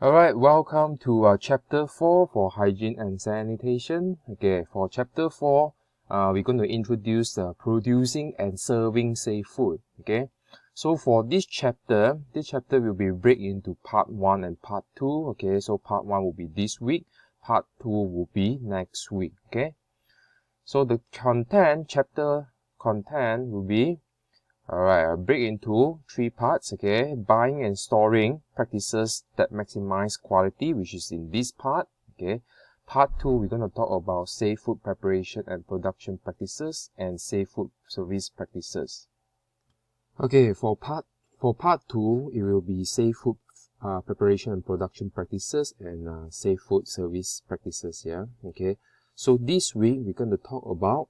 Alright, welcome to Chapter 4 for Hygiene and Sanitation. Okay, for Chapter 4, we're going to introduce producing and serving safe food. Okay, so for this chapter will be break into Part 1 and Part 2. Okay, so Part 1 will be this week, Part 2 will be next week. Okay, so the chapter content will be Alright, I'll break into 3 parts, okay? Buying and storing practices that maximize quality, which is in this part, okay? Part 2, we're going to talk about safe food preparation and production practices and safe food service practices. Okay, for part 2, it will be safe food preparation and production practices and safe food service practices, yeah? Okay, so this week, we're going to talk about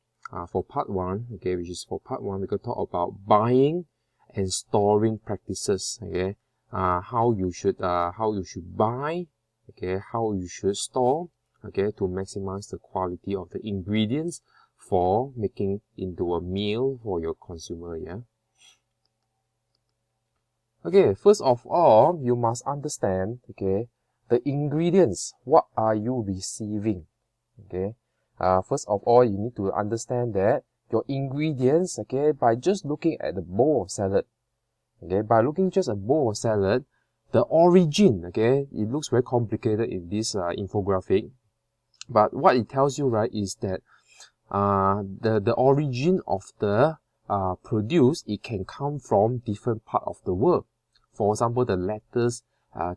for part 1, okay, we're going to talk about buying and storing practices, okay, how you should buy, okay, how you should store, okay, to maximize the quality of the ingredients for making into a meal for your consumer, yeah. Okay, first of all, you must understand, okay, the ingredients, what are you receiving, okay. First of all, you need to understand that your ingredients, okay, by just looking at the bowl of salad, okay, by looking just a bowl of salad, the origin, okay, it looks very complicated in this infographic, but what it tells you, right, is that the origin of the produce, it can come from different part of the world. For example, the lettuce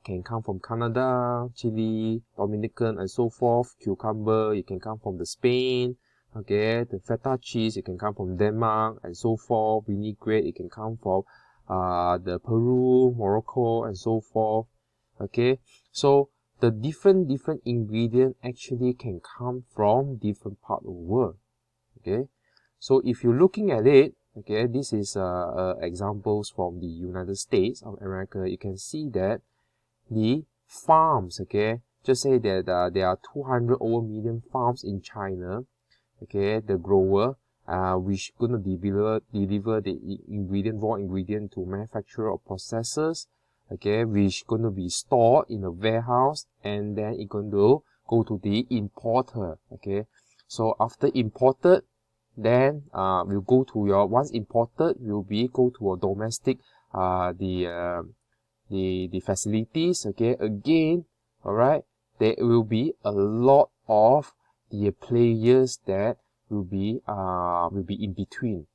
can come from Canada, Chile, Dominican, and so forth. Cucumber, it can come from the Spain. Okay, the feta cheese, it can come from Denmark, and so forth. Vinaigrette, it can come from the Peru, Morocco, and so forth. Okay, so the different ingredient actually can come from different part of the world. Okay, so if you're looking at it, okay, this is examples from the United States of America. You can see that the farms, okay, just say that there are 200 over million farms in China, okay, the grower, which gonna deliver the raw ingredient to manufacturer or processors, okay, which gonna be stored in a warehouse, and then it gonna go to the importer, okay. So after imported, then we'll go to your, once imported, will be go to a domestic the facilities, okay. Again, all right, there will be a lot of the players that will be in between.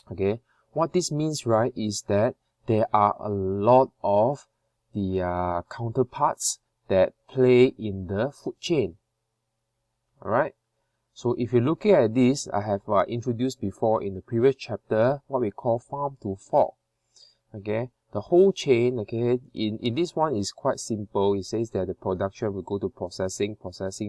Okay, what this means, right, is that there are a lot of the counterparts that play in the food chain. All right, so if you're looking at this, I have introduced before in the previous chapter what we call farm to fork. Okay, the whole chain, okay, in this one is quite simple. It says that the production will go to processing,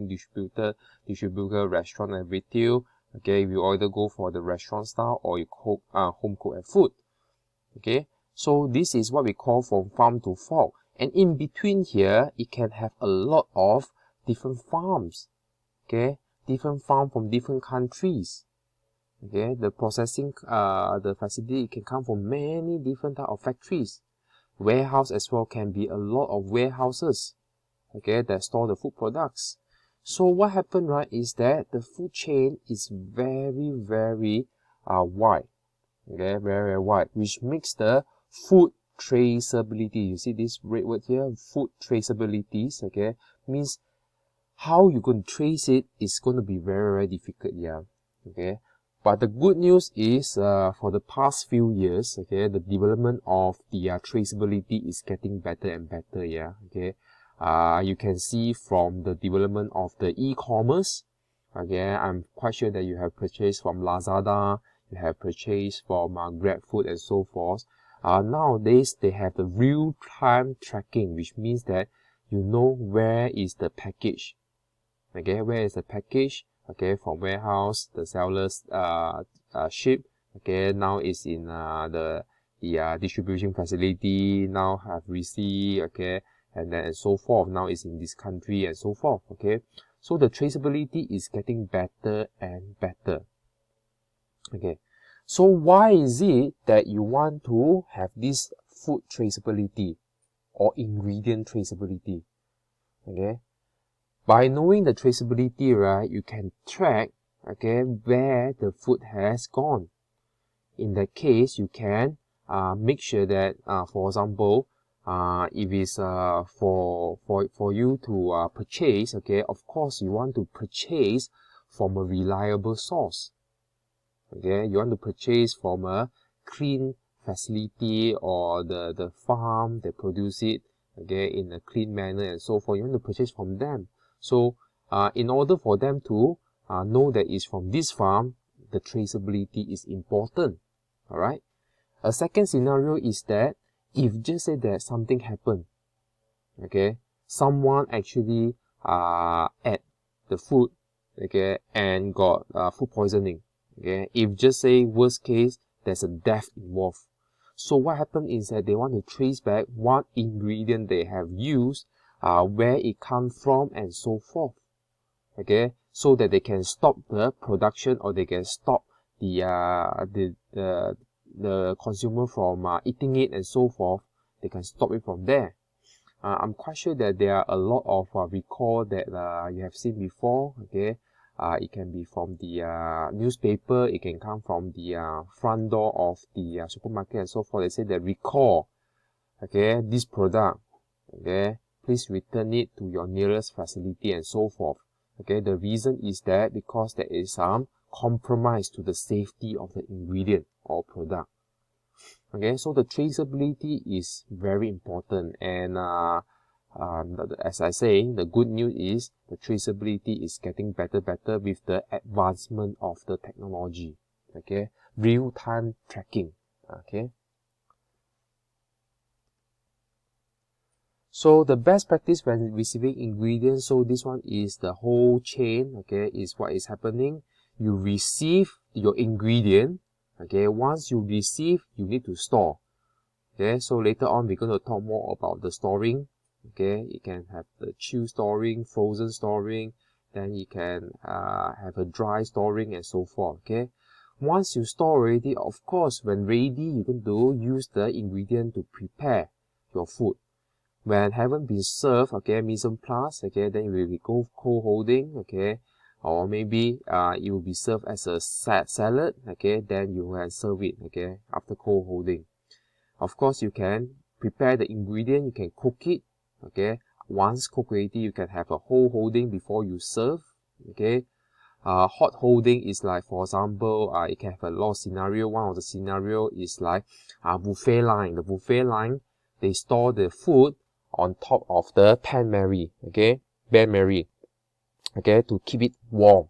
distributor, restaurant and retail. Okay, you either go for the restaurant style or you cook home cooked food. Okay, so this is what we call from farm to fork. And in between here, it can have a lot of different farms. Okay, different farm from different countries. Okay, the processing, the facility can come from many different type of factories. Warehouse as well can be a lot of warehouses, okay, that store the food products. So what happened, right, is that the food chain is very wide, okay, very wide, which makes the food traceability. You see this red word here, food traceabilities, okay, means how you going to trace it is going to be very difficult, yeah, okay. But the good news is, for the past few years, okay, the development of the traceability is getting better and better, yeah, okay. You can see from the development of the e-commerce, okay, I'm quite sure that you have purchased from Lazada, you have purchased from GrabFood and so forth. Nowadays, they have the real-time tracking, which means that you know where is the package, okay, where is the package, okay, from warehouse, the sellers ship, okay, now it's in the distribution facility, now have receipt, okay, and then and so forth, now it's in this country and so forth, okay. So the traceability is getting better and better. Okay, so why is it that you want to have this food traceability? or ingredient traceability. Okay, by knowing the traceability, right, you can track, okay, where the food has gone. In that case, you can make sure that, for example, if it's for you to purchase, okay, of course you want to purchase from a reliable source. Okay, you want to purchase from a clean facility or the farm that produce it, okay, in a clean manner and so forth. You want to purchase from them. So in order for them to know that it's from this farm, the traceability is important. All right. A second scenario is that if just say that something happened, okay, someone actually ate the food, okay, and got food poisoning. Okay, if just say worst case, there's a death involved. So what happened is that they want to trace back what ingredient they have used, where it comes from, and so forth. Okay, so that they can stop the production, or they can stop the consumer from eating it and so forth. They can stop it from there. I'm quite sure that there are a lot of recall that you have seen before. Okay, it can be from the newspaper, it can come from the front door of the supermarket and so forth. They say that recall, okay, this product, okay, please return it to your nearest facility and so forth. Okay, the reason is that because there is some compromise to the safety of the ingredient or product. Okay, so the traceability is very important, and as I say, the good news is the traceability is getting better with the advancement of the technology. Okay, real-time tracking. Okay, so the best practice when receiving ingredients, so this one is the whole chain. Okay, is what is happening. You receive your ingredient. Okay, once you receive, you need to store. Okay, so later on we're going to talk more about the storing. Okay, you can have the chill storing, frozen storing, then you can have a dry storing and so forth. Okay, once you store already, of course, when ready, you're going to use the ingredient to prepare your food. When haven't been served, okay, mise en place, okay, then it will be cold holding, okay, or maybe it will be served as a salad, okay, then you can serve it, okay, after cold holding. Of course, you can prepare the ingredient, you can cook it, okay. Once cooked already, you can have a whole holding before you serve, okay. Hot holding is like, for example, you can have a lot of scenario. One of the scenario is like buffet line. The buffet line, they store the food on top of the bain-marie, okay, bain-marie, okay, to keep it warm.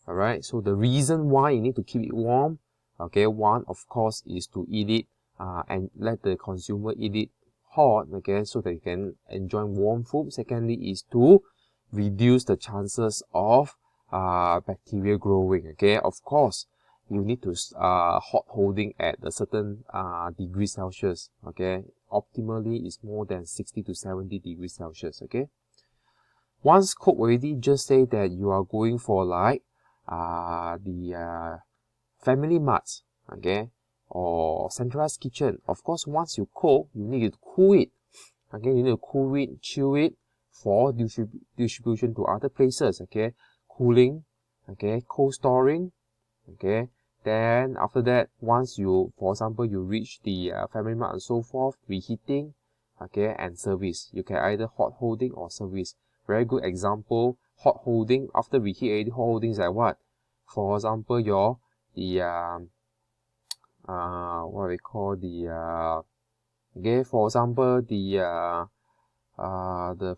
All right. So the reason why you need to keep it warm, okay, one of course is to eat it and let the consumer eat it hot, okay, so they can enjoy warm food. Secondly is to reduce the chances of bacteria growing. Okay, of course you need to hot holding at a certain degree Celsius. Okay, optimally is more than 60 to 70 degrees Celsius. Okay, once cooked already, just say that you are going for like the family marts, okay, or centralized kitchen. Of course, once you cook, you need to cool it. Okay, you need to cool it, chill it for distribution to other places. Okay, cooling, okay, cold storing, okay. Then after that, once you, for example, you reach the family mart and so forth, reheating, okay, and service. You can either hot holding or service. Very good example, hot holding. After reheat already, hot holding is like what? For example, what we call the okay, for example, the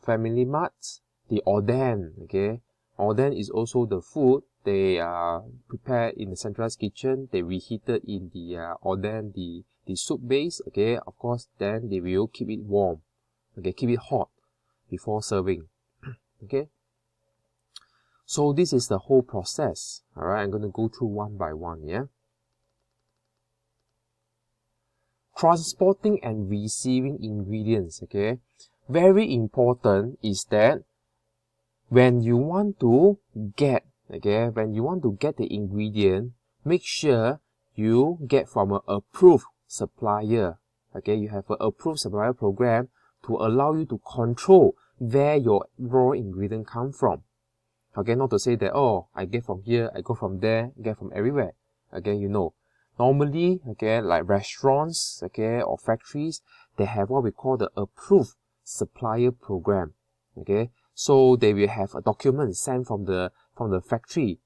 family marts, the oden, okay. Oden is also the food they prepare in the centralized kitchen. They reheated in the oden, the soup base, okay. Of course, then they will keep it warm, okay, keep it hot before serving, okay. So this is the whole process. All right, I'm going to go through one by one. Yeah. Transporting and receiving ingredients. Okay, very important is that when you want to get, okay, when you want to get the ingredient, make sure you get from an approved supplier. Okay, you have an approved supplier program to allow you to control where your raw ingredient come from. Okay, not to say that, oh, I get from here, I go from there, get from everywhere. Okay, you know. Normally, okay, like restaurants, okay, or factories, they have what we call the approved supplier program. Okay, so they will have a document sent from the factory,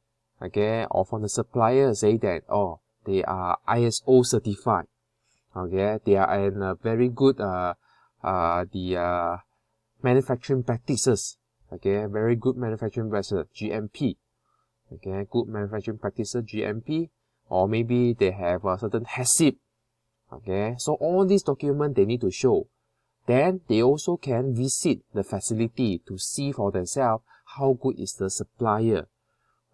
okay, or from the supplier, say that, oh, they are ISO certified. Okay, they are in a very good manufacturing practices. Okay, very good manufacturing practices, GMP. Okay, good manufacturing practices, GMP, or maybe they have a certain HACCP. Okay, so all these documents they need to show. Then they also can visit the facility to see for themselves how good is the supplier.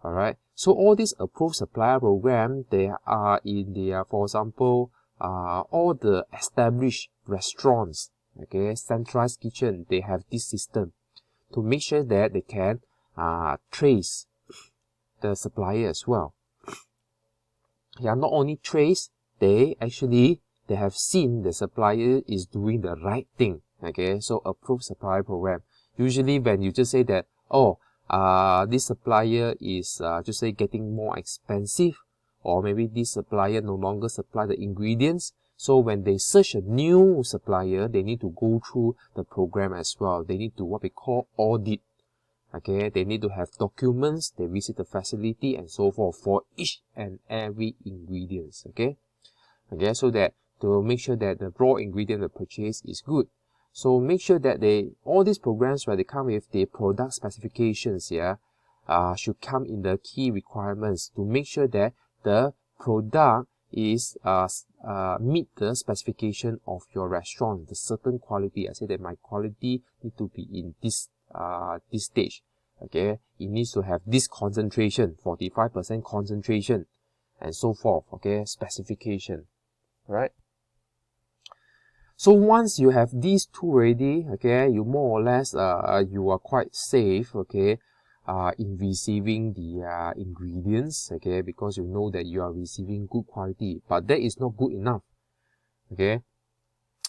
Alright, so all these approved supplier program, they are in the, for example, all the established restaurants, okay, centralized kitchen, they have this system to make sure that they can trace the supplier as well. Yeah, not only trace, they have seen the supplier is doing the right thing. Okay, so approved supplier program. Usually when you just say that, oh, this supplier is just say getting more expensive, or maybe this supplier no longer supply the ingredients. So when they search a new supplier, they need to go through the program as well. They need to what we call audit. Okay, they need to have documents, they visit the facility and so forth for each and every ingredients. Okay, so that to make sure that the raw ingredient they purchase is good. So make sure that all these programs where they come with the product specifications here, should come in the key requirements to make sure that the product is meet the specification of your restaurant, the certain quality. I say that my quality need to be in this stage. Okay, it needs to have this concentration, 45% concentration, and so forth. Okay, specification, right? So once you have these two ready, okay, you more or less you are quite safe, okay, in receiving the ingredients, okay, because you know that you are receiving good quality. But that is not good enough. Okay,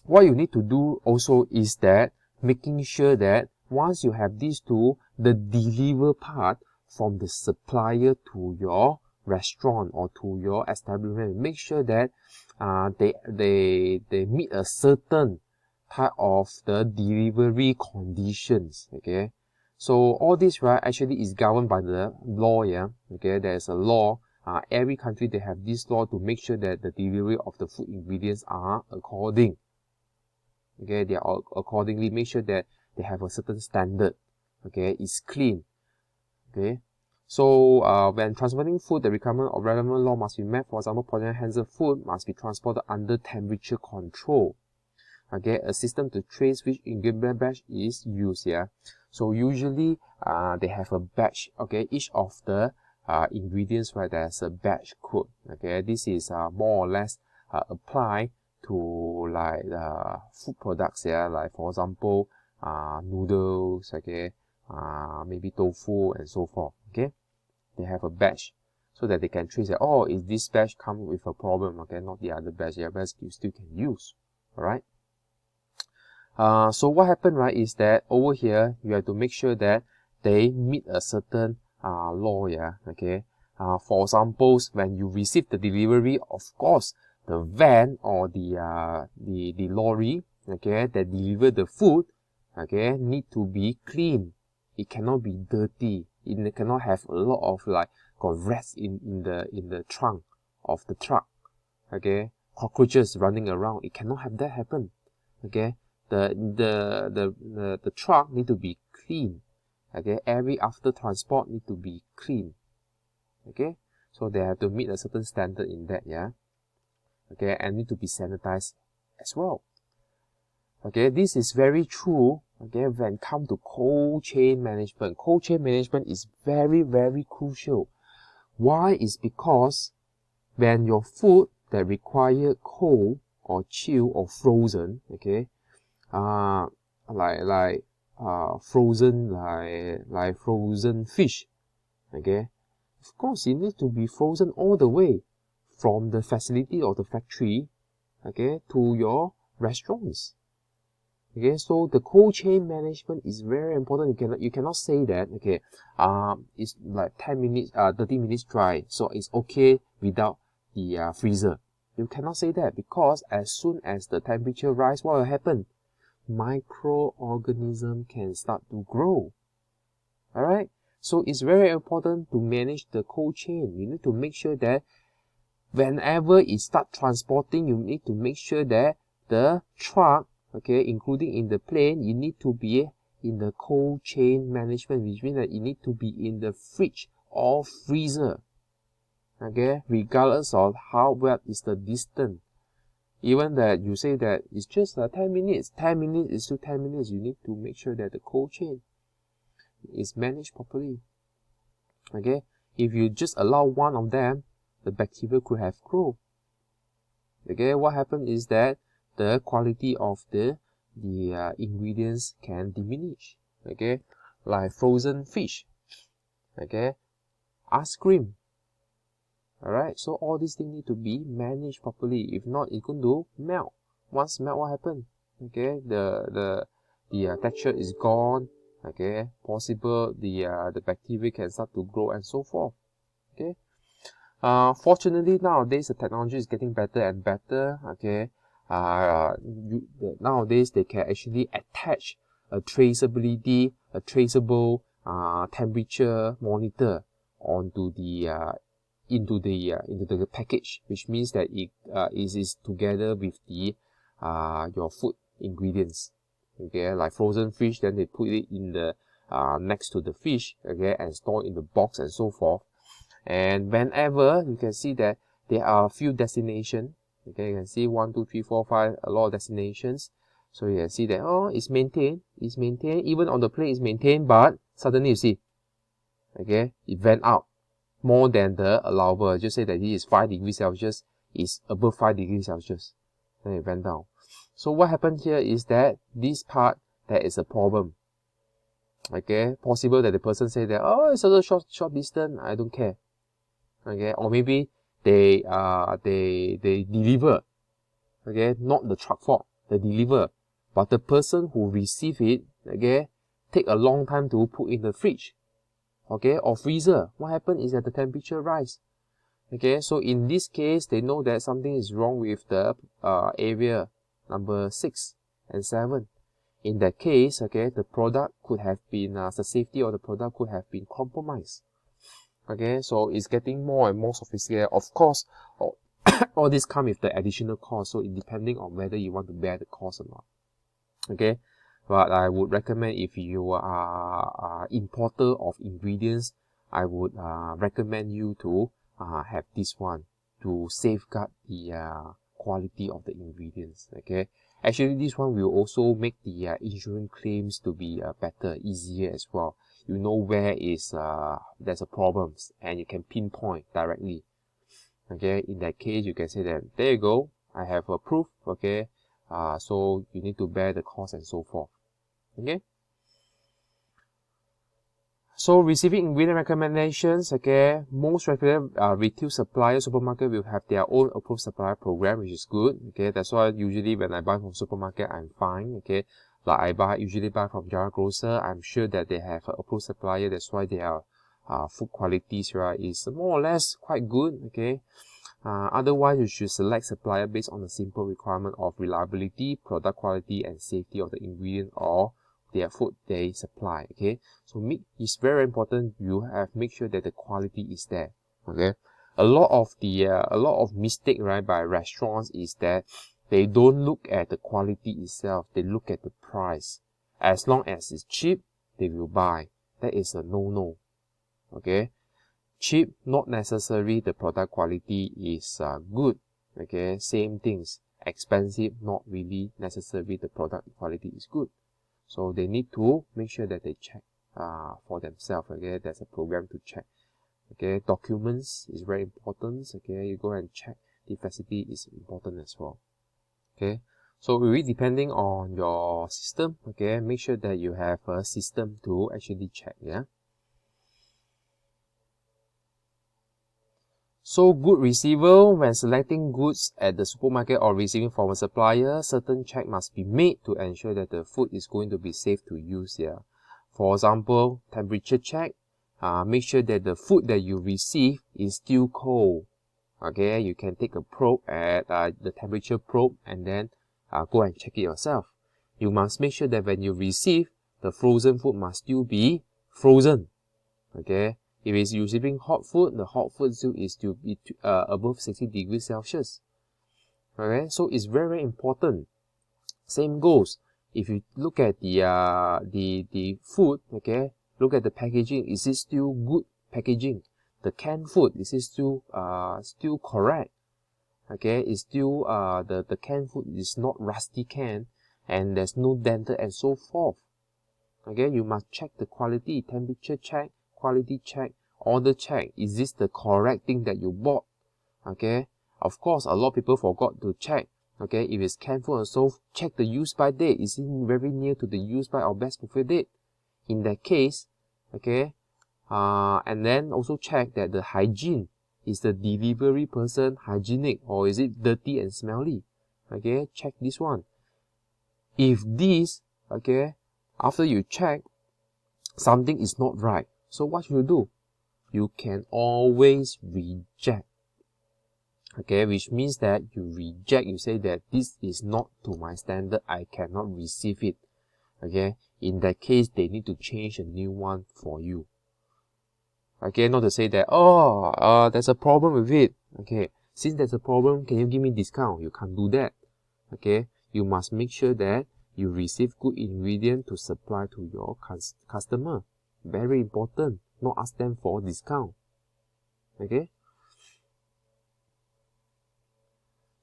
what you need to do also is that making sure that once you have these two, the deliver part from the supplier to your restaurant or to your establishment, make sure that they meet a certain type of the delivery conditions. Okay, so all this, right, actually is governed by the law. Yeah, okay, there's a law. Every country they have this law to make sure that the delivery of the food ingredients are according. Okay, they are accordingly make sure that they have a certain standard. Okay, it's clean. Okay, so when transporting food, the requirement of relevant law must be met. For example, poison hazard food must be transported under temperature control. Okay, a system to trace which ingredient batch is used here. So usually they have a batch. Okay, each of the ingredients, right, there's a batch code. Okay, this is more or less applied to like food products here, like for example noodles, okay, maybe tofu and so forth. Okay, they have a batch so that they can trace it. Oh, is this batch come with a problem? Okay, not the other batch. The batch you still can use. All right. So what happened, right, is that over here you have to make sure that they meet a certain law. Yeah. Okay. For examples, when you receive the delivery, of course, the van or the lorry, okay, that deliver the food, okay, need to be clean. It cannot be dirty. It cannot have a lot of like got rats in the trunk of the truck. Okay, cockroaches running around. It cannot have that happen. Okay, the truck need to be clean. Okay, every after transport need to be clean. Okay, so they have to meet a certain standard in that. Yeah. Okay, and need to be sanitized as well. Okay, this is very true. Okay, when it comes to cold chain management. Cold chain management is very, very crucial. Why? Is because when your food that require cold or chill or frozen, okay, frozen like frozen fish, okay, of course it needs to be frozen all the way from the facility or the factory, okay, to your restaurants. Okay, so the cold chain management is very important. You cannot say that, okay, it's like 10 minutes, 30 minutes dry, so it's okay without the freezer. You cannot say that, because as soon as the temperature rise, what will happen? Microorganism can start to grow. Alright, so it's very important to manage the cold chain. You need to make sure that whenever it start transporting, you need to make sure that the truck, okay, including in the plane, you need to be in the cold chain management, which means that you need to be in the fridge or freezer, okay, regardless of how well is the distance. Even that you say that it's just 10 minutes, 10 minutes is still 10 minutes, you need to make sure that the cold chain is managed properly. Okay, if you just allow one of them, the bacteria could have grown. Okay, what happens is that the quality of the ingredients can diminish. Okay, like frozen fish, okay, ice cream. Alright, so all these things need to be managed properly. If not, it's going to melt. Once melt, what happens? Okay, the texture is gone. Okay, possible the bacteria can start to grow and so forth. Okay, fortunately nowadays the technology is getting better and better. Okay, nowadays they can actually attach a traceability, a traceable temperature monitor onto the into the package, which means that it is together with the your food ingredients. Okay, like frozen fish, then they put it in the next to the fish, okay, and store in the box and so forth. And whenever you can see that there are a few destinations, okay, you can see 1, 2, 3, 4, 5, a lot of destinations. So you can see that, oh, it's maintained, even on the plate it's maintained, but suddenly you see, okay, it went out more than the allowable. Just say that it is 5 degrees Celsius, is above 5 degrees Celsius, then it went down. So what happened here is that this part, there is a problem. Okay, possible that the person say that, oh, it's a short distance, I don't care. Okay, or maybe they deliver. Okay, not the truck fault, they deliver, but the person who receive it, okay, take a long time to put in the fridge, okay, or freezer. What happened is that the temperature rise. Okay, so in this case, they know that something is wrong with the area number 6 and 7. In that case, okay, the product could have been, the safety of the product could have been compromised. Okay, so it's getting more and more sophisticated. Of course, all this come with the additional cost, so it depending on whether you want to bear the cost or not. Okay, but I would recommend, if you are importer of ingredients, I would recommend you to have this one to safeguard the quality of the ingredients. Okay, actually this one will also make the insurance claims to be better, easier as well. You know where is there's a problems, and you can pinpoint directly. Okay, in that case you can say that, there you go, I have a proof. Okay, so you need to bear the cost and so forth. Okay, so receiving ingredient recommendations. Okay, most reputed retail suppliers, supermarket will have their own approved supplier program, which is good. Okay, that's why usually when I buy from supermarket, I'm fine. Okay, like I usually buy from Jara Grocer, I'm sure that they have an approved supplier. That's why their food qualities, right, is more or less quite good. Okay, otherwise you should select supplier based on the simple requirement of reliability, product quality, and safety of the ingredient or their food they supply. Okay, so it's very important you have make sure that the quality is there. Okay, a lot of mistake, right, by restaurants is that they don't look at the quality itself, they look at the price. As long as it's cheap, they will buy. That is a no-no. Okay, cheap, not necessary the product quality is good. Okay, same things. Expensive, not really necessary the product quality is good. So they need to make sure that they check for themselves. Okay, there's a program to check. Okay, documents is very important. Okay, you go and check. The facility is important as well. Okay, so really depending on your system. Okay, make sure that you have a system to actually check. Yeah. So good receiver, when selecting goods at the supermarket or receiving from a supplier, certain check must be made to ensure that the food is going to be safe to use here. For example, temperature check. Make sure that the food that you receive is still cold. Okay, you can take a probe at the temperature probe and then go and check it yourself. You must make sure that when you receive, the frozen food must still be frozen. Okay, if it's receiving hot food, the hot food still is still be above 60 degrees Celsius. Okay, so it's very, very important. Same goes. If you look at the food, okay, look at the packaging. Is it still good packaging? The canned food, is it still correct? Okay, it's still the canned food is not rusty can and there's no dented and so forth. Okay, you must check the quality, temperature check, quality check, order check. Is this the correct thing that you bought? Okay, of course, a lot of people forgot to check. Okay, if it's canned food and so, check the use by date. Is it very near to the use by or best fulfill date? In that case, okay, and then also check that the hygiene, is the delivery person hygienic or is it dirty and smelly? Okay, check this one. If this, okay, after you check, something is not right, so what should you do? You can always reject. Okay, which means that you reject, you say that this is not to my standard, I cannot receive it. Okay, in that case, they need to change a new one for you. Okay, not to say that, there's a problem with it. Okay, since there's a problem, can you give me discount? You can't do that. Okay, you must make sure that you receive good ingredient to supply to your customer. Very important. Not ask them for discount. Okay.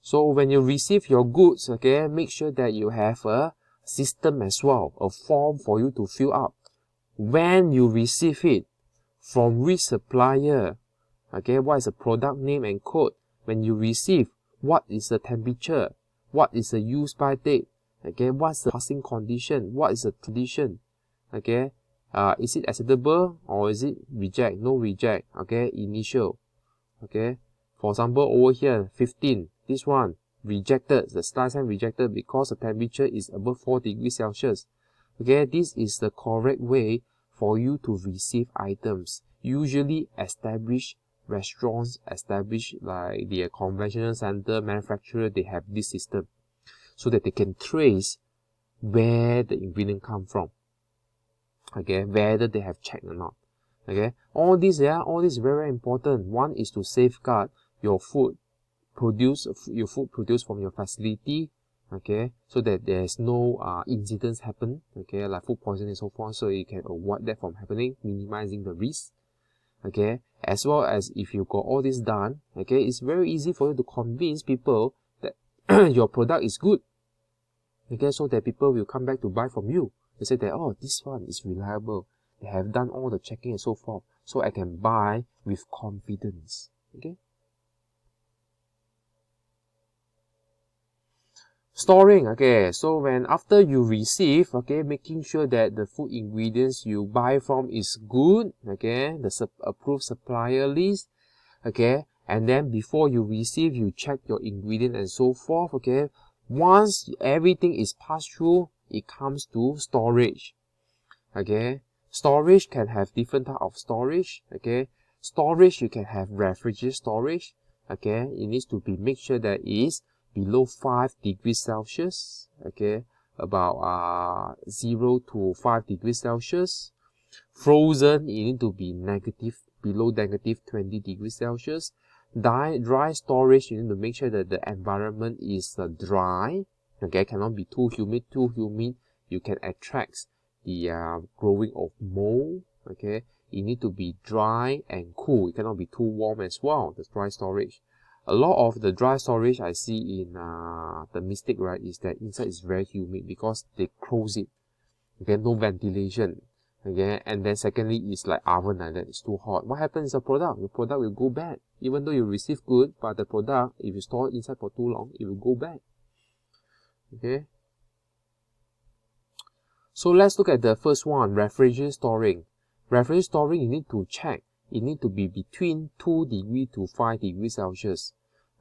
So when you receive your goods, okay, make sure that you have a system as well, a form for you to fill up. When you receive it, from which supplier, okay, what is the product name and code? When you receive, what is the temperature? What is the use by date? Okay, what's the passing condition? What is the condition? Okay, is it acceptable or is it reject? No reject. Okay, initial. Okay, for example, over here, 15. This one, rejected. The star sign rejected because the temperature is above 4 degrees Celsius. Okay, this is the correct way for you to receive items. Usually established restaurants, established like the conventional center, manufacturer, they have this system so that they can trace where the ingredient come from. Okay, whether they have checked or not. Okay, all this is very important. One is to safeguard your food produced from your facility. Okay, so that there's no incidents happen. Okay, like food poisoning and so forth, so you can avoid that from happening, minimizing the risk. Okay, as well as if you got all this done, okay, it's very easy for you to convince people that your product is good. Okay, so that people will come back to buy from you. They say that, oh, this one is reliable. They have done all the checking and so forth, so I can buy with confidence. Okay. Storing, okay, so when after you receive, okay, making sure that the food ingredients you buy from is good, okay, the approved supplier list, okay, and then before you receive, you check your ingredient and so forth, okay. Once everything is passed through, it comes to storage, okay. Storage can have different type of storage, okay. Storage, you can have refrigerator storage, okay. It needs to be make sure that it is below 5 degrees Celsius, okay, about 0 to 5 degrees Celsius. Frozen, it need to be below negative 20 degrees Celsius. Dry storage, you need to make sure that the environment is dry, okay, cannot be too humid. You can attract the growing of mold, okay. It need to be dry and cool. It cannot be too warm as well, the dry storage. A lot of the dry storage I see in the mistake, right, is that inside is very humid because they close it. Okay, no ventilation. Okay, and then secondly, it's like oven like that. It's too hot. What happens is the product will go bad. Even though you receive good, but the product, if you store it inside for too long, it will go bad. Okay. So let's look at the first one, refrigerator storing. Refrigerator storing, you need to check. it need to be between 2 degrees to 5 degrees Celsius.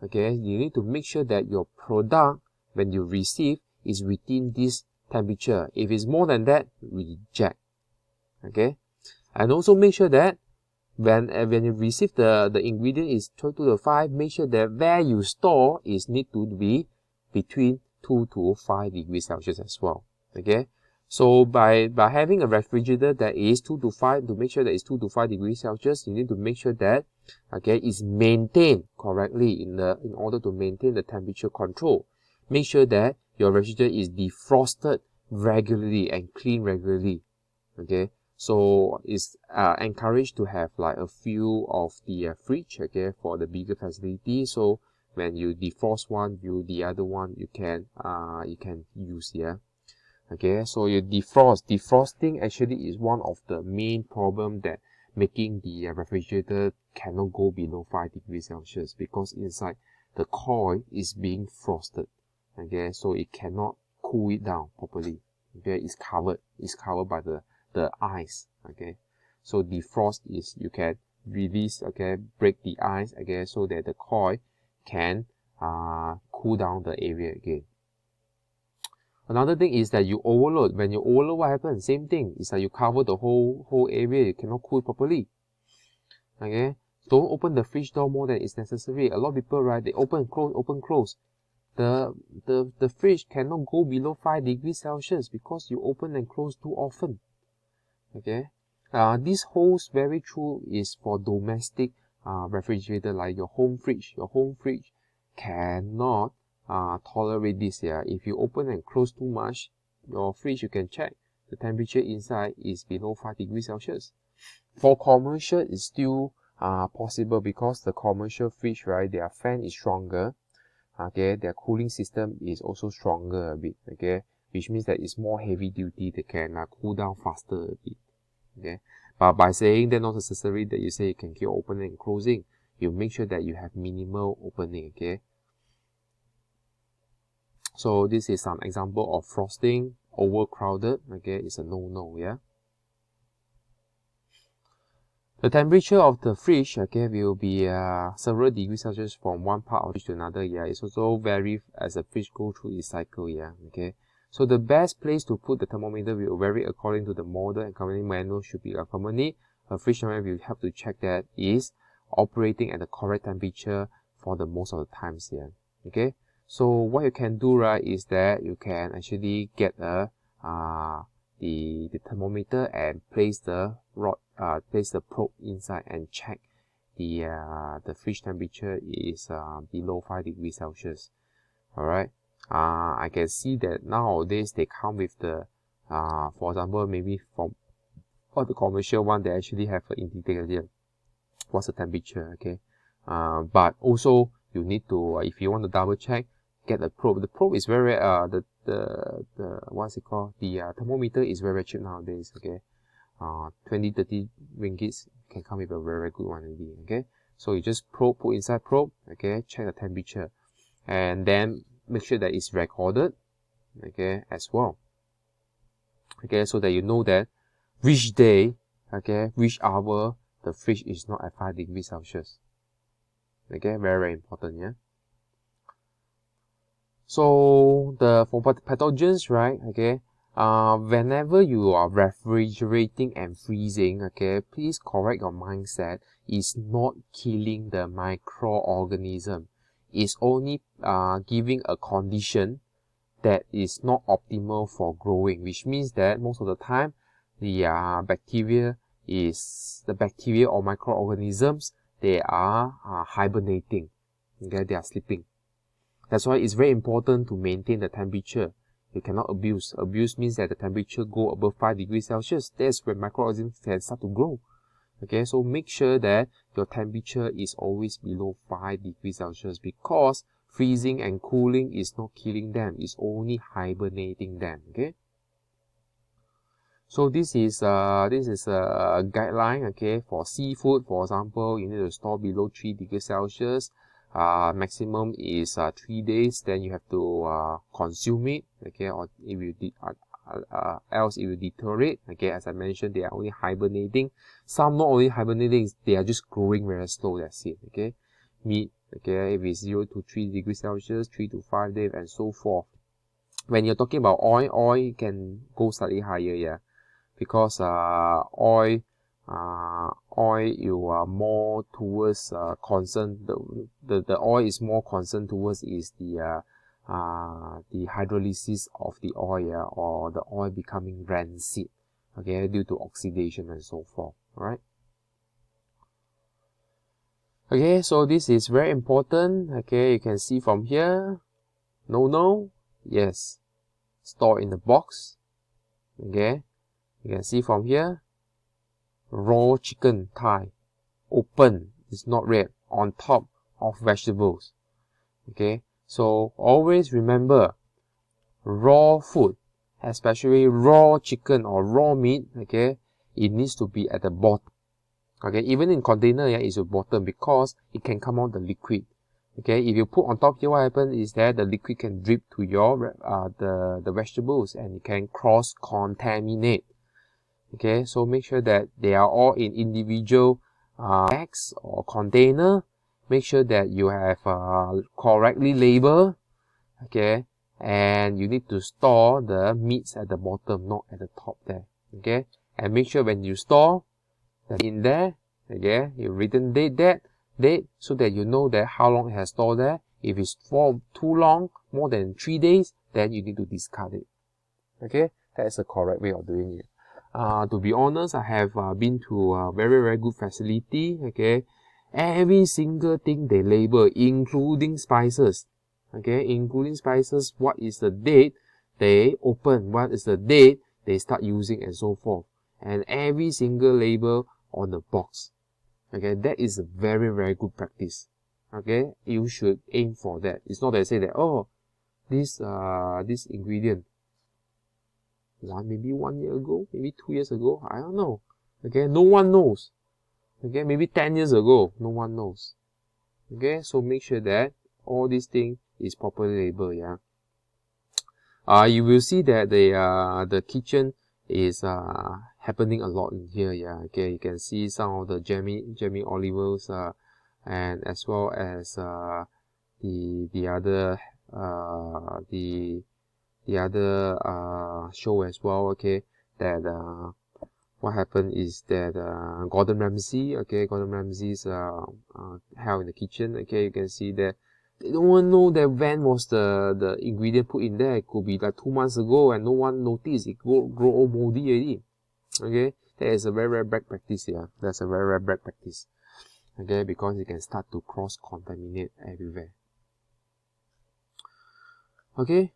Okay, you need to make sure that your product, when you receive, is within this temperature. If it's more than that, reject. Okay, and also make sure that when you receive the ingredient is 2 to the 5, make sure that where you store is need to be between 2 to 5 degrees Celsius as well. Okay, so by having a refrigerator that is 2 to 5, to make sure that it's 2 to 5 degrees Celsius, you need to make sure that, okay, it's maintained correctly in order to maintain the temperature control. Make sure that your refrigerator is defrosted regularly and cleaned regularly. Okay, so it's encouraged to have like a few of the fridge, okay, for the bigger facility. So when you defrost one, the other one you can use here. Okay, so you defrosting actually is one of the main problem that making the refrigerator cannot go below 5 degrees Celsius, because inside the coil is being frosted. Okay, so it cannot cool it down properly. Okay, it's covered by the ice. Okay, so defrost is you can release, okay, break the ice, okay, so that the coil can cool down the area again. Another thing is that you overload. When you overload, what happens? Same thing. It's like you cover the whole area. You cannot cool properly. Okay, don't open the fridge door more than is necessary. A lot of people, right, they open and close. The fridge cannot go below 5 degrees Celsius because you open and close too often. Okay, this holds very true is for domestic refrigerator, like your home fridge. Your home fridge cannot tolerate this here. If you open and close too much, your fridge, you can check the temperature inside is below 5 degrees Celsius. For commercial, it's still possible, because the commercial fridge, right, their fan is stronger. Okay, their cooling system is also stronger a bit. Okay, which means that it's more heavy duty. They can cool down faster a bit. Okay, but by saying that, not necessary that you say you can keep opening and closing. You make sure that you have minimal opening. Okay, so this is some example of frosting. Overcrowded, okay, it's a no-no. Yeah. The temperature of the fridge, okay, will be several degrees Celsius from one part of the fridge to another. Yeah, it's also vary as the fridge go through its cycle. Yeah, okay. So the best place to put the thermometer will vary according to the model, and company manual should be accompanied. A fridge thermometer will help to check that is operating at the correct temperature for the most of the times here. Okay. So what you can do, right, is that you can actually get the thermometer and place the probe inside and check the fridge temperature is below 5 degrees Celsius. All right. I can see that nowadays they come with the for example, maybe from all the commercial one, they actually have an indicator what's the temperature. Okay. But also you need to, if you want to double check, get a probe. The probe is very the what's it called, the thermometer is very cheap nowadays. Okay, 20-30 ringgits can come with a very good one indeed. Okay, so you just put inside probe, okay, check the temperature, and then make sure that it's recorded, okay, as well. Okay, so that you know that which day, okay, which hour the fridge is not at 5 degrees Celsius. Okay, very important. Yeah. So for pathogens, right, okay, whenever you are refrigerating and freezing, okay, please correct your mindset. It's not killing the microorganism. It's only giving a condition that is not optimal for growing, which means that most of the time the bacteria or microorganisms, they are hibernating. Okay, they are sleeping. That's why it's very important to maintain the temperature. You cannot abuse. Abuse means that the temperature go above 5 degrees Celsius. That's when microorganisms can start to grow. Okay, so make sure that your temperature is always below 5 degrees Celsius, because freezing and cooling is not killing them. It's only hibernating them. Okay. So this is a guideline. Okay, for seafood, for example, you need to store below 3 degrees Celsius. Maximum is 3 days, then you have to consume it. Okay, or if you else it will deteriorate. Okay, as I mentioned, they are only hibernating. Some not only hibernating, they are just growing very slow. That's it. Okay, meat. Okay, if it's 0 to 3 degrees Celsius, 3 to 5 days, and so forth. When you're talking about oil can go slightly higher, yeah, because oil you are more towards concerned. The oil is more concerned towards is the hydrolysis of the oil, yeah, or the oil becoming rancid, okay, due to oxidation and so forth. All right. Okay, so this is very important. Okay, you can see from here. No, yes, store in the box. Okay, you can see from here. Raw chicken thigh, open, it's not red, on top of vegetables. Okay, so always remember, raw food, especially raw chicken or raw meat, okay, it needs to be at the bottom. Okay, even in container, yeah, it's at the bottom because it can come out the liquid. Okay, if you put on top here, what happens is that the liquid can drip to your the vegetables and it can cross contaminate. Okay, so make sure that they are all in individual bags or container. Make sure that you have correctly labeled. Okay, and you need to store the meats at the bottom, not at the top there. Okay, and make sure when you store that in there, okay, you written date so that you know that how long it has stored there. If it's for too long, more than 3 days, then you need to discard it. Okay, that's the correct way of doing it. To be honest, I have been to a very good facility. Okay, every single thing they label, including spices. Okay, including spices, what is the date they open, what is the date they start using, and so forth. And every single label on the box. Okay, that is a very good practice. Okay, you should aim for that. It's not that I say that, oh, this ingredient, maybe 1 year ago, maybe 2 years ago, I don't know. Okay, no one knows. Okay, maybe 10 years ago, no one knows. Okay, so make sure that all these things is properly labeled. Yeah. You will see that the kitchen is happening a lot in here. Yeah. Okay, you can see some of the jammy olive oils, and as well as the other show as well. Okay, that what happened is that Gordon Ramsay, okay, Gordon Ramsay's hell in the kitchen. Okay, you can see that they don't know that when was the ingredient put in there. It could be like 2 months ago and no one noticed. It grow all moldy already. Okay, that is a very bad practice. Yeah, that's a very bad practice. Okay, because it can start to cross contaminate everywhere. Okay.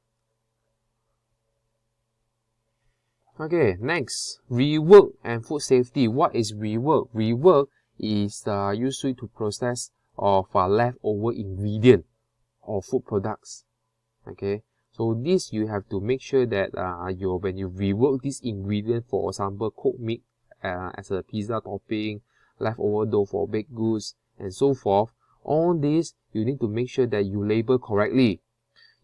Okay, next, rework and food safety. What is rework? Rework is usually to process of leftover ingredient or food products. Okay, so this you have to make sure that when you rework this ingredient, for example, cooked meat as a pizza topping, leftover dough for baked goods, and so forth. All this you need to make sure that you label correctly.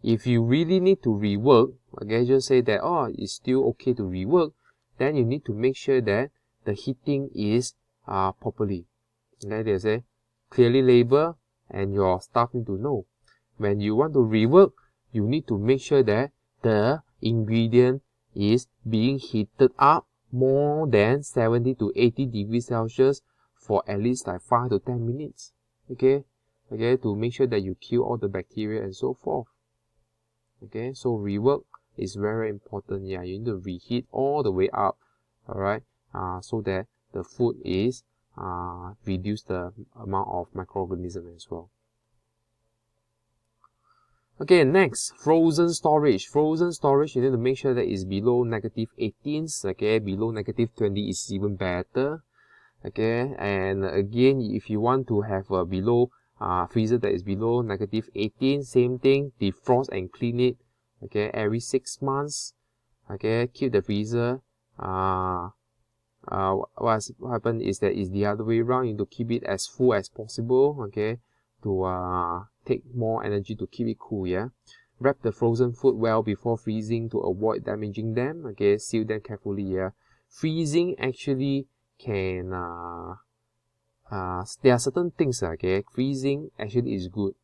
If you really need to rework, okay, just say that, oh, it's still okay to rework, then you need to make sure that the heating is properly. Okay, they say, clearly label, and your staff need to know. When you want to rework, you need to make sure that the ingredient is being heated up more than 70 to 80 degrees Celsius for at least like 5 to 10 minutes. Okay, to make sure that you kill all the bacteria and so forth. Okay, so rework is very important. Yeah, you need to reheat all the way up. Alright, so that the food is reduce the amount of microorganisms as well. Okay, next, frozen storage. Frozen storage, you need to make sure that it's below -18. Okay, below -20 is even better. Okay, and again, if you want to have a below freezer that is below -18, same thing, defrost and clean it. Okay, every 6 months. Okay, keep the freezer. What happened is that it's the other way around. You need to keep it as full as possible. Okay, to take more energy to keep it cool. Yeah, Wrap the frozen food well before freezing to avoid damaging them. Okay, seal them carefully. Yeah, freezing actually can there are certain things. Okay, freezing actually is good.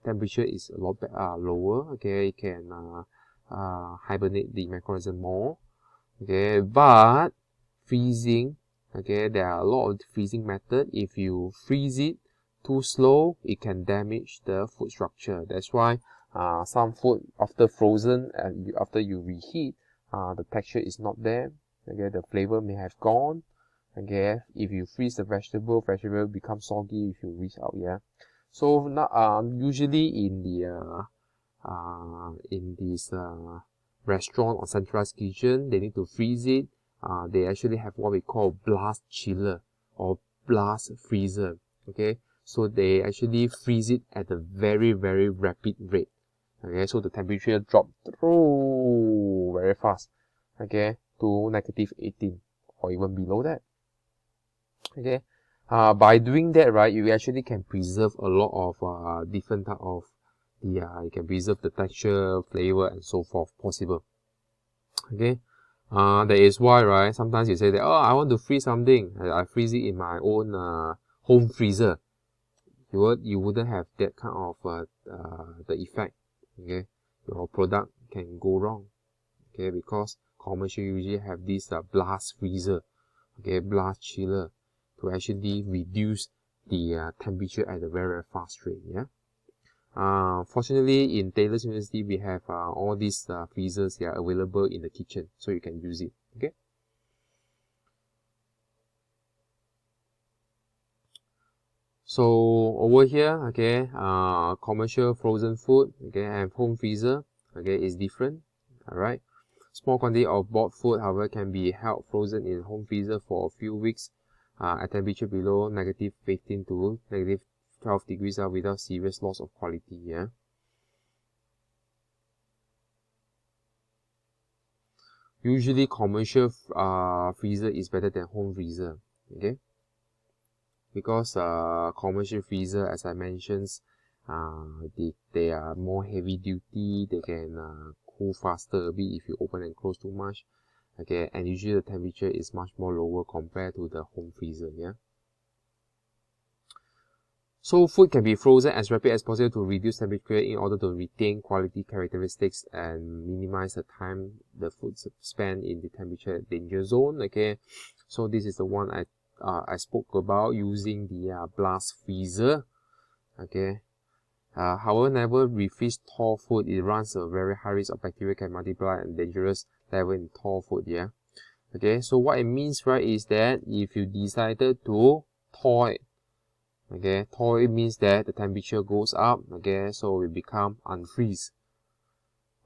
Temperature is a lot lower. Okay, it can hibernate the microorganism more. Okay, but freezing, okay, there are a lot of freezing method. If you freeze it too slow, it can damage the food structure. That's why some food after frozen and after you reheat, the texture is not there. Okay, the flavor may have gone. Okay, if you freeze the vegetable becomes soggy if you reach out. Yeah, so now usually in this restaurant or centralized kitchen, they need to freeze it. They actually have what we call blast chiller or blast freezer. Okay, so they actually freeze it at a very rapid rate. Okay, so the temperature dropped very fast. Okay, to -18 or even below that. Okay, by doing that, right, you actually can preserve a lot of different type of you can preserve the texture, flavor, and so forth possible. Okay, that is why, right, sometimes you say that, oh, I want to freeze something, I freeze it in my own home freezer. You wouldn't have that kind of the effect. Okay, your product can go wrong. Okay, because commercial usually have this blast freezer, okay, blast chiller, to actually reduce the temperature at a very fast rate. Yeah. Fortunately, in Taylor's University, we have all these freezers here available in the kitchen, so you can use it. Okay. So over here, okay, commercial frozen food, okay, and home freezer, okay, is different. All right. Small quantity of bought food, however, can be held frozen in home freezer for a few weeks at temperature below -15 to -12 degrees without serious loss of quality. Yeah. Usually, commercial freezer is better than home freezer. Okay. Because commercial freezer, as I mentioned, they are more heavy duty. They can cool faster a bit if you open and close too much. Okay, and usually the temperature is much more lower compared to the home freezer. Yeah. So food can be frozen as rapid as possible to reduce temperature in order to retain quality characteristics and minimize the time the food spent in the temperature danger zone. Okay, so this is the one I spoke about using the blast freezer. Okay. However, never refreeze thaw food. It runs a very high risk of bacteria can multiply and dangerous level in thaw food. Yeah. Okay. So what it means, right, is that if you decided to thaw it, okay, thaw it means that the temperature goes up. Okay, so it become unfreeze.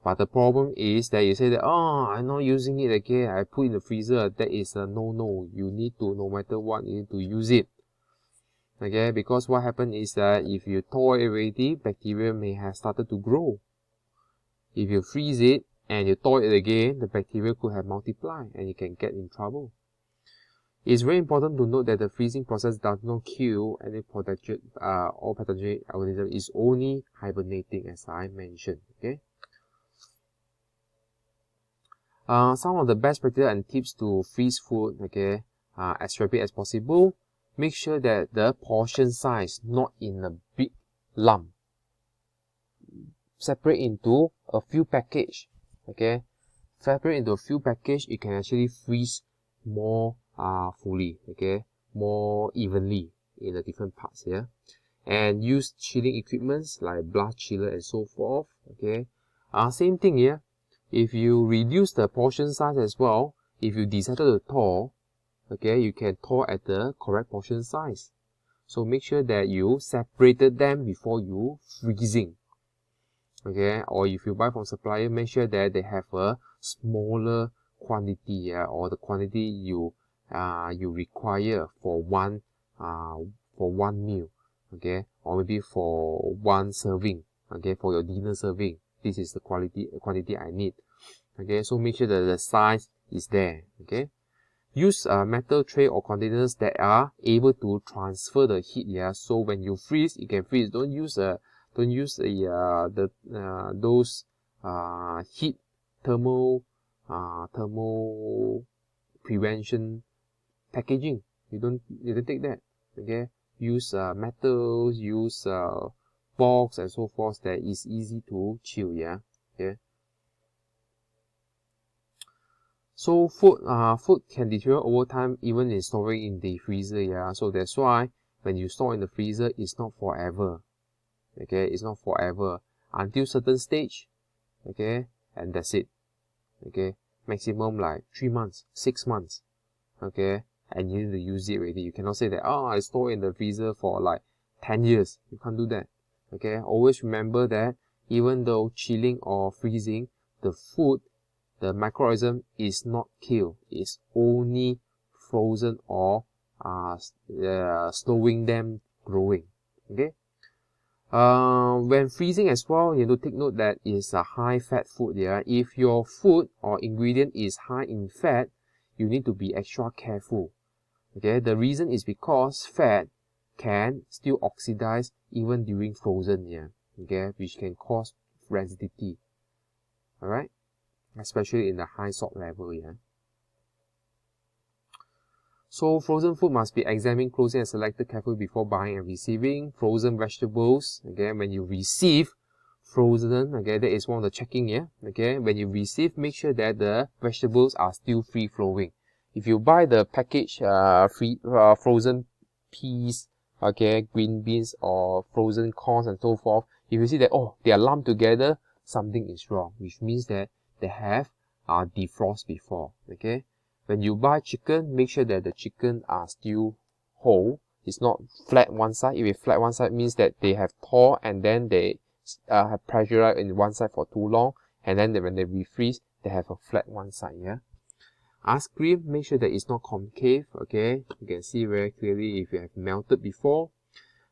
But the problem is that you say that, oh, I'm not using it again, I put in the freezer. That is a no. You need to, no matter what, you need to use it. Okay, because what happened is that if you thaw it already, bacteria may have started to grow. If you freeze it and you thaw it again, the bacteria could have multiplied and you can get in trouble. It's very important to note that the freezing process does not kill any pathogenic organism. It's only hibernating, as I mentioned. Okay. Some of the best practices and tips to freeze food, okay, as rapid as possible. Make sure that the portion size not in a big lump. Separate into a few package. Okay, separate into a few package. You can actually freeze more fully. Okay, more evenly in the different parts here, and use chilling equipments like blast chiller and so forth. Okay, same thing here. If you reduce the portion size as well, if you decided to thaw, okay, you can thaw at the correct portion size. So make sure that you separated them before you freezing. Okay, or if you buy from supplier, make sure that they have a smaller quantity, or the quantity you require for one meal, okay, or maybe for one serving, okay, for your dinner serving. This is the quantity I need. Okay, so make sure that the size is there. Okay, use a metal tray or containers that are able to transfer the heat. Yeah, so when you freeze, you can freeze. Don't use those heat thermal prevention packaging. You don't take that. Okay, use metals, use box and so forth that is easy to chill. Yeah. Okay. So food can deteriorate over time even in storing in the freezer. Yeah. So that's why when you store in the freezer, it's not forever. Okay, it's not forever until certain stage. Okay, and that's it. Okay, maximum like 3 months, 6 months. Okay, and you need to use it already. You cannot say that, oh, I store in the freezer for like 10 years. You can't do that. Okay, always remember that even though chilling or freezing, the food, the microorganism is not killed. It's only frozen or slowing them growing. Okay. When freezing as well, you need to take note that it's a high fat food. Yeah, if your food or ingredient is high in fat, you need to be extra careful. Okay, the reason is because fat can still oxidize even during frozen. Yeah, okay, which can cause rigidity. All right, especially in the high salt level. Yeah. So frozen food must be examined closely and selected carefully before buying and receiving. Frozen vegetables, again, when you receive frozen, okay, that is one of the checking, yeah. Okay, when you receive, make sure that the vegetables are still free flowing. If you buy the package frozen peas, okay, green beans or frozen corns and so forth, if you see that, oh, they are lumped together, something is wrong, which means that they have defrosted before. Okay. When you buy chicken, make sure that the chicken are still whole. It's not flat one side. If it's flat one side, means that they have thawed and then they have pressurized in one side for too long, and then when they refreeze, they have a flat one side. Yeah. Ice cream, make sure that it's not concave. Okay, you can see very clearly if you have melted before.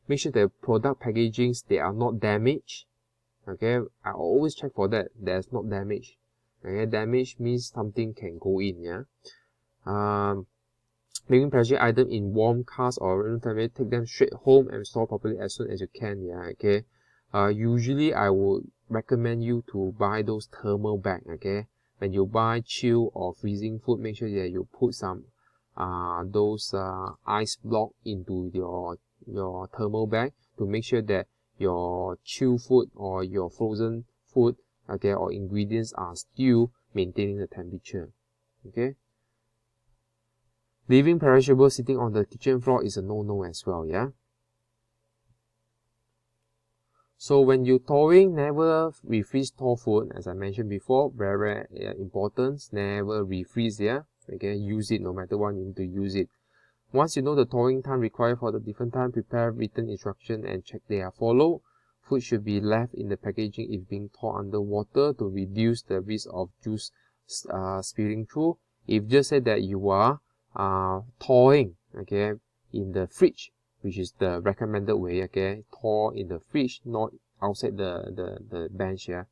Make sure the product packagings, they are not damaged. Okay, I always check for that. There's not damage. Okay, damage means something can go in. Yeah. Making packaging item in warm cast or room temperature, take them straight home and store properly as soon as you can. Yeah, okay. Usually I would recommend you to buy those thermal bag. Okay, when you buy chill or freezing food, make sure that you put some those ice block into your thermal bag to make sure that your chill food or your frozen food, okay, or ingredients are still maintaining the temperature. Okay. Leaving perishables sitting on the kitchen floor is a no-no as well, yeah? So when you're thawing, never refreeze thaw food, as I mentioned before, very important, never refreeze, yeah? Okay, use it no matter what, you need to use it. Once you know the thawing time required for the different time, prepare written instruction and check they are followed. Food should be left in the packaging if being thawed under water to reduce the risk of juice spilling through. If just say that you are thawing, okay, in the fridge, which is the recommended way, okay, thaw in the fridge, not outside the bench. Yeah,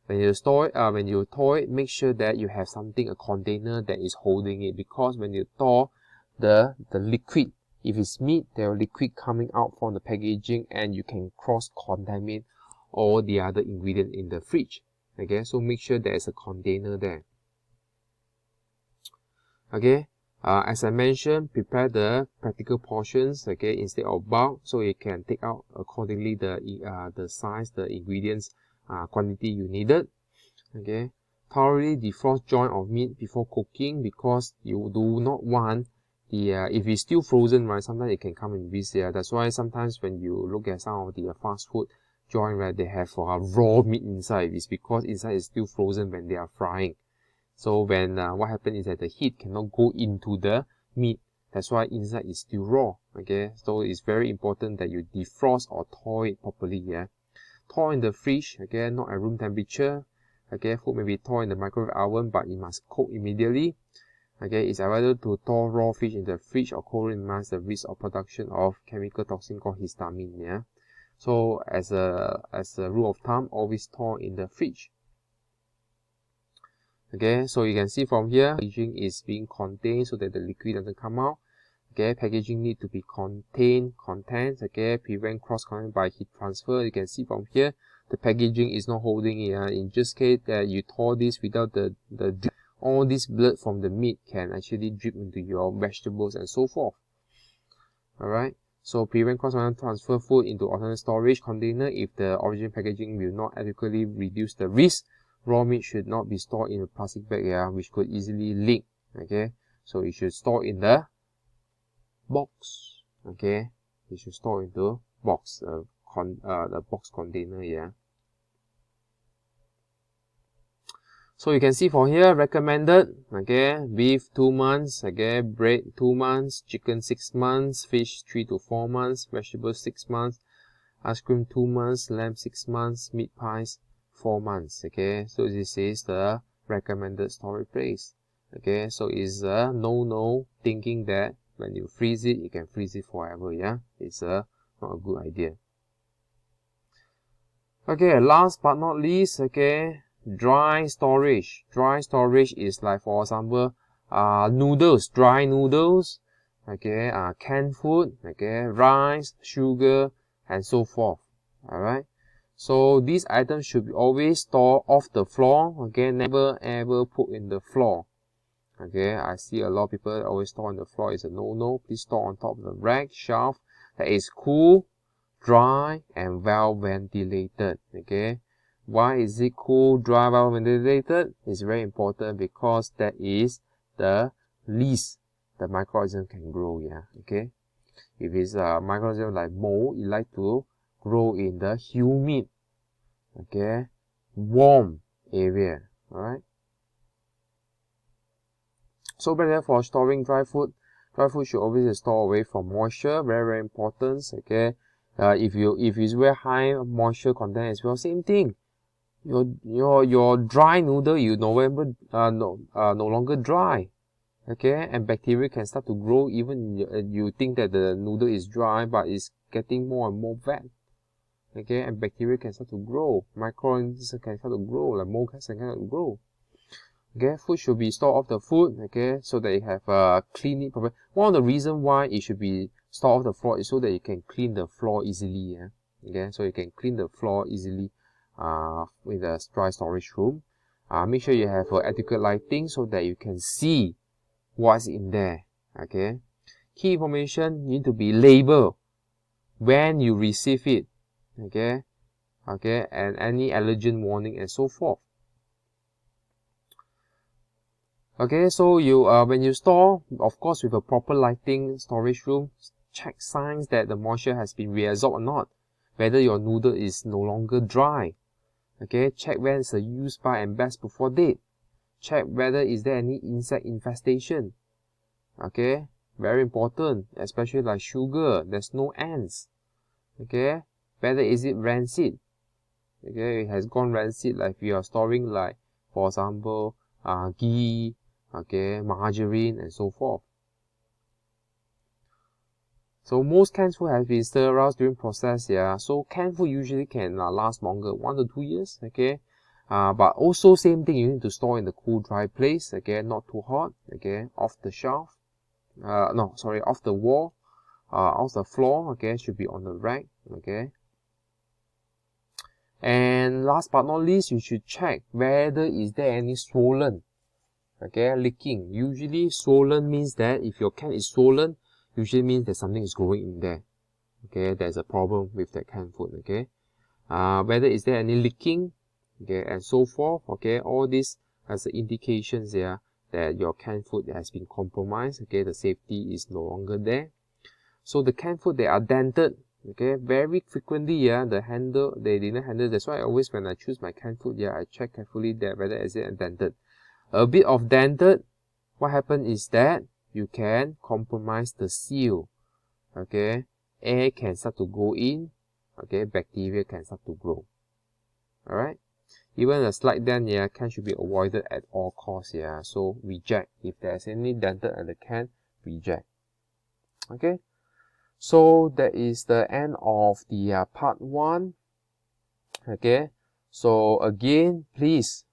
when you store it, when you thaw it, make sure that you have something, a container that is holding it, because when you thaw, the liquid, if it's meat, there are liquid coming out from the packaging and you can cross contaminate all the other ingredient in the fridge. Okay, so make sure there is a container there. Okay, as I mentioned, prepare the practical portions, okay, instead of bulk, so you can take out accordingly the size, the ingredients, quantity you needed. Okay, thoroughly defrost joint of meat before cooking, because you do not want the if it's still frozen, right, sometimes it can come in risk. Yeah, that's why sometimes when you look at some of the fast food joint, right, they have raw meat inside. It's because inside is still frozen when they are frying. So when what happens is that the heat cannot go into the meat. That's why inside is still raw. Okay, so it's very important that you defrost or thaw it properly. Yeah, thaw in the fridge. Okay, not at room temperature. Okay, food may be thawed in the microwave oven, but it must cook immediately. Okay, it's rather to thaw raw fish in the fridge or cold room minimize the risk of production of chemical toxin called histamine. Yeah, so as a rule of thumb, always thaw in the fridge. Okay, so you can see from here, packaging is being contained so that the liquid doesn't come out. Okay, packaging need to be contained contents. Okay, prevent cross contamination by heat transfer. You can see from here, the packaging is not holding it. In just case that you thaw this without the all this blood from the meat can actually drip into your vegetables and so forth. Alright, so prevent cross-contamination transfer food into alternate storage container. If the origin packaging will not adequately reduce the risk, raw meat should not be stored in a plastic bag, which could easily leak. Okay, so it should store in the box. Okay, it should store into box, the box container. So you can see for here, recommended, okay, beef 2 months, okay, bread 2 months, chicken 6 months, fish 3 to 4 months, vegetables 6 months, ice cream 2 months, lamb 6 months, meat pies 4 months, okay. So this is the recommended storage place, okay. So it's a no thinking that when you freeze it, you can freeze it forever, it's not a good idea. Okay, last but not least, okay, dry storage. Dry storage is like, for example, noodles, dry noodles, okay, canned food, okay, rice, sugar, and so forth. Alright, so these items should be always stored off the floor, okay, never ever put in the floor. Okay, I see a lot of people always store on the floor. It's a no. Please store on top of the rack, shelf that is cool, dry, and well ventilated. Okay, why is it cool, dry, well ventilated? It's very important because that is the least the microorganism can grow. Okay, if it's a microorganism like mold, it like to grow in the humid, okay, warm area. Alright, so better for storing dry food. Dry food should always be stored away from moisture. Very important. Okay, if it's very high moisture content as well, same thing. Your dry noodle, you no longer dry. Okay, and bacteria can start to grow. Even you think that the noodle is dry, but it's getting more and more wet. Okay, and bacteria can start to grow. Microorganisms can start to grow, like mold can start to grow. Okay, food should be stored off the food, okay, so that you have clean it properly. One of the reasons why it should be stored off the floor is so that you can clean the floor easily. Okay, so you can clean the floor easily with a dry storage room. Make sure you have adequate lighting so that you can see what's in there. Okay, key information need to be labeled when you receive it. Okay, and any allergen warning and so forth. Okay, so you when you store, of course, with a proper lighting storage room, check signs that the moisture has been reabsorbed or not, whether your noodle is no longer dry. Okay, check when it's a use by and best before date. Check whether is there any insect infestation. Okay, very important, especially like sugar, there's no ants. Okay, whether is it rancid. Okay, it has gone rancid, like if you are storing, like for example, ghee, okay, margarine, and so forth. So most canned food has been sterilized during process. So canned food usually can last longer, 1 to 2 years. Okay, but also same thing, you need to store in the cool, dry place. Okay, not too hot. Okay, off the shelf. Off the wall, off the floor. Okay, should be on the rack. Okay. And last but not least, you should check whether is there any swollen, okay, leaking. Usually swollen means that if your can is swollen, usually means that something is growing in there. Okay, there's a problem with that canned food. Okay, whether is there any leaking, okay, and so forth. Okay, all this as indications that your canned food has been compromised. Okay, the safety is no longer there. So the canned food, they are dented. Okay, very frequently, the handle, they didn't handle. That's why I always, when I choose my canned food, I check carefully that whether is it dented. A bit of dented, what happens is that you can compromise the seal. Okay, air can start to go in. Okay, bacteria can start to grow. Alright, even a slight dent, can should be avoided at all costs. So reject. If there's any dented at the can, reject. Okay. So that is the end of the part 1. Okay, so again, please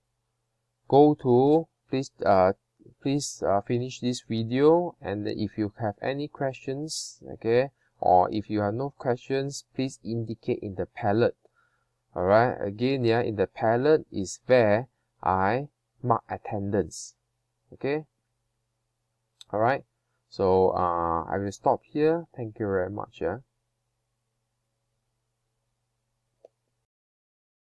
finish this video, and if you have any questions, okay, or if you have no questions, please indicate in the palette. Alright, again, yeah, in the palette is where I mark attendance. Okay. Alright, so I will stop here. Thank you very much. Yeah.